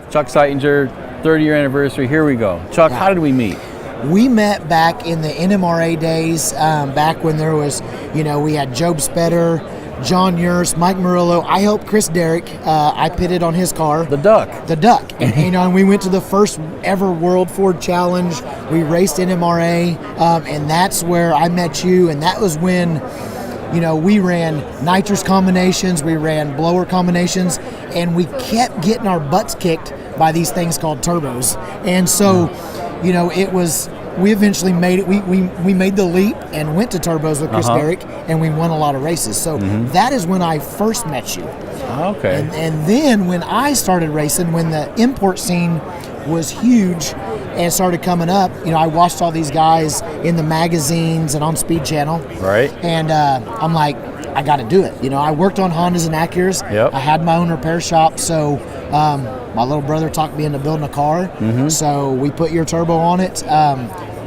Chuck Seitsinger, 30-year anniversary. Here we go. Chuck, how did we meet? We met back in the NMRA days, back when there was, we had Job Spetter, John Urs, Mike Murillo. I helped Chris Derrick. I pitted on his car. The Duck. And, and we went to the first ever World Ford Challenge. We raced NMRA, and that's where I met you. And that was when, we ran nitrous combinations, we ran blower combinations, and we kept getting our butts kicked by these things called turbos. And so, it was, we eventually made it, we made the leap and went to turbos with Chris Derrick, and we won a lot of races. So that is when I first met you. Okay. And then when I started racing, when the import scene was huge and started coming up, I watched all these guys in the magazines and on Speed Channel. Right. And I'm like, I got to do it. I worked on Hondas and Acuras. Yep. I had my own repair shop, so my little brother talked me into building a car. So we put your turbo on it.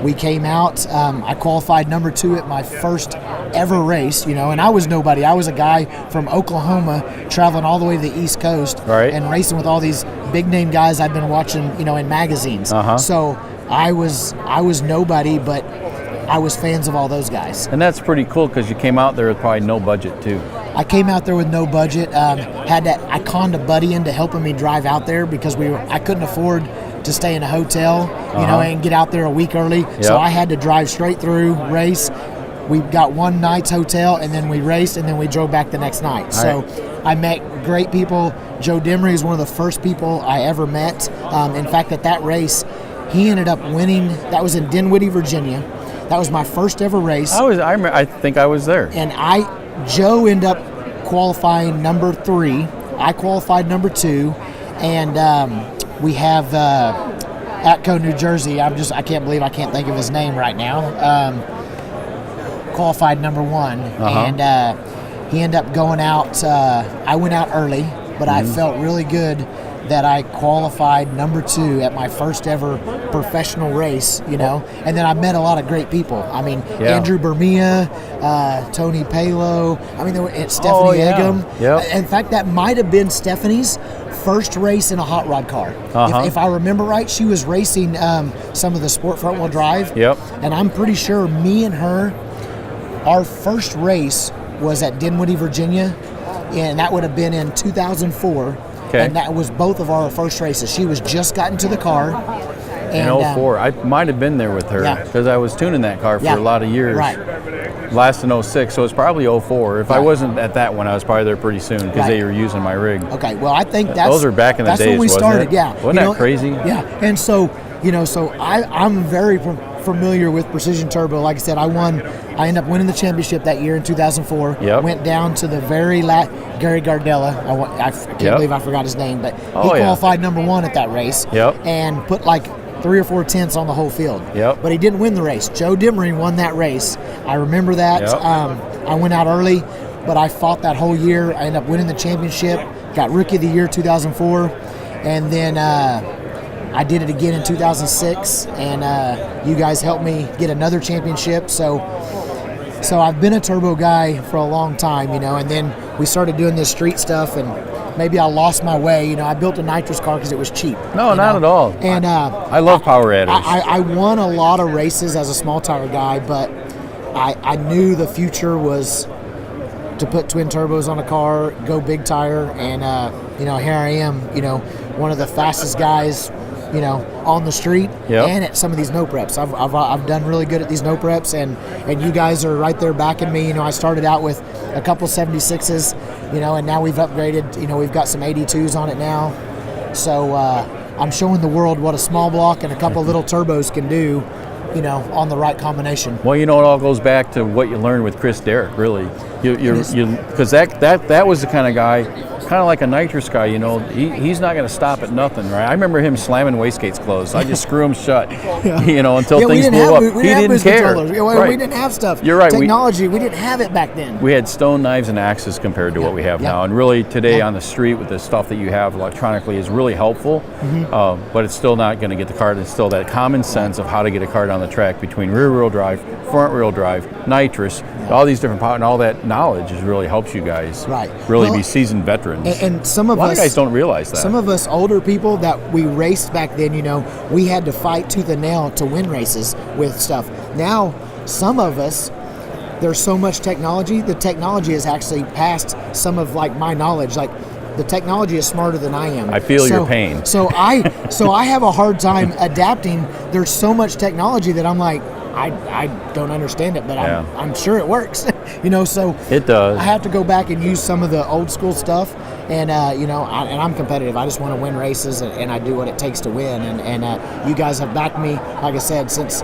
We came out. I qualified number 2 at my first ever race, and I was nobody. I was a guy from Oklahoma traveling all the way to the East Coast and racing with all these big name guys I've been watching, in magazines. So I was nobody, but I was fans of all those guys. And that's pretty cool because you came out there with probably no budget too. I came out there with no budget. I conned a buddy into helping me drive out there because I couldn't afford to stay in a hotel, and get out there a week early. So I had to drive straight through, race. We got one night's hotel, and then we raced, and then we drove back the next night. So I met great people. Joe Demery is one of the first people I ever met. In fact, at that race, he ended up winning. That was in Dinwiddie, Virginia. That was my first ever race. I think I was there. And Joe ended up qualifying number 3. I qualified number 2, and we have Atco, New Jersey. I can't believe I can't think of his name right now. Qualified number 1, and he ended up going out. I went out early, but I felt really good that I qualified number 2 at my first ever professional race, and then I met a lot of great people. I mean, Andrew Bermia, Tony Palo, Stephanie Egham. Yep. In fact, that might have been Stephanie's first race in a hot rod car. If I remember right, she was racing some of the sport front wheel drive. Yep. And I'm pretty sure me and her, our first race was at Dinwiddie, Virginia, and that would have been in 2004. Okay. And that was both of our first races. She was just gotten to the car. In 04. I might have been there with her because I was tuning that car for a lot of years. Right. Last in 06, so it's probably 04. If I wasn't at that one, I was probably there pretty soon because they were using my rig. Okay, well, I think those are back in the days, when we started, Wasn't that crazy? Yeah, and so, I'm very familiar with Precision Turbo. Like I said, I ended up winning the championship that year in 2004. Yep. Went down to the very last, Gary Gardella. I can't believe I forgot his name, but he qualified number 1 at that race. And put like 3 or 4 tenths on the whole field. But he didn't win the race. Joe Demery won that race. I remember that. I went out early, but I fought that whole year. I ended up winning the championship. Got Rookie of the Year 2004, and then I did it again in 2006, and you guys helped me get another championship. So I've been a turbo guy for a long time, and then we started doing this street stuff, and maybe I lost my way. I built a nitrous car because it was cheap. No, not at all. And I love power adders. I won a lot of races as a small tire guy, but I knew the future was to put twin turbos on a car, go big tire, and here I am, one of the fastest guys, on the street and at some of these no preps. I've done really good at these no preps, and you guys are right there backing me. I started out with a couple 76s, and now we've upgraded. We've got some 82s on it now. So I'm showing the world what a small block and a couple little turbos can do, on the right combination. Well, it all goes back to what you learned with Chris Derrick, really. Because that was the kind of guy, kind of like a nitrous guy, he's not going to stop at nothing, right? I remember him slamming wastegates closed. I just screw him shut, until things blew up. He didn't care. We didn't have stuff. You're right. Technology, we didn't have it back then. We had stone knives and axes compared to what we have now. And really today on the street with the stuff that you have electronically is really helpful, but it's still not going to get the car. It's still that common sense of how to get a car down the track between rear-wheel drive, front-wheel drive, nitrous, all these different power, and all that knowledge really helps you guys really be seasoned veterans. happens. And some of a lot us of guys don't realize that. Some of us older people that we raced back then, we had to fight tooth and nail to win races with stuff. Now, some of us, there's so much technology. The technology has actually passed some of like my knowledge. Like the technology is smarter than I am. I feel your pain. So I have a hard time adapting. There's so much technology that I'm like, I don't understand it, but I'm sure it works. So it does. I have to go back and use some of the old school stuff, and and I'm competitive. I just want to win races, and I do what it takes to win. And you guys have backed me, like I said, since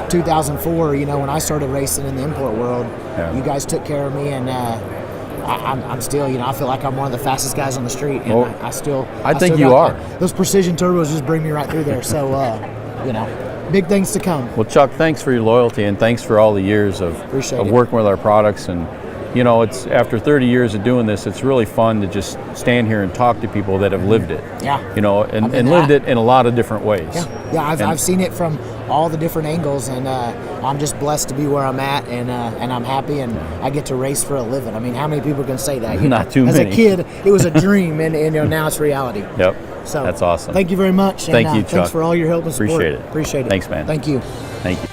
2004. When I started racing in the import world, you guys took care of me, and I'm still, I feel like I'm one of the fastest guys on the street, and I think you are. Those precision turbos just bring me right through there. So, big things to come. Well, Chuck, thanks for your loyalty, and thanks for all the years of working with our products. And it's after 30 years of doing this, it's really fun to just stand here and talk to people that have lived it. Yeah. And lived it in a lot of different ways. Yeah. I've seen it from all the different angles, and I'm just blessed to be where I'm at, and I'm happy, and I get to race for a living. I mean, how many people can say that? Not too many. As a kid, it was a dream, and now it's reality. Yep. So that's awesome. Thank you very much. Thank you, Chuck. Thanks for all your help and support. Appreciate it. Appreciate it. Thanks, man. Thank you. Thank you.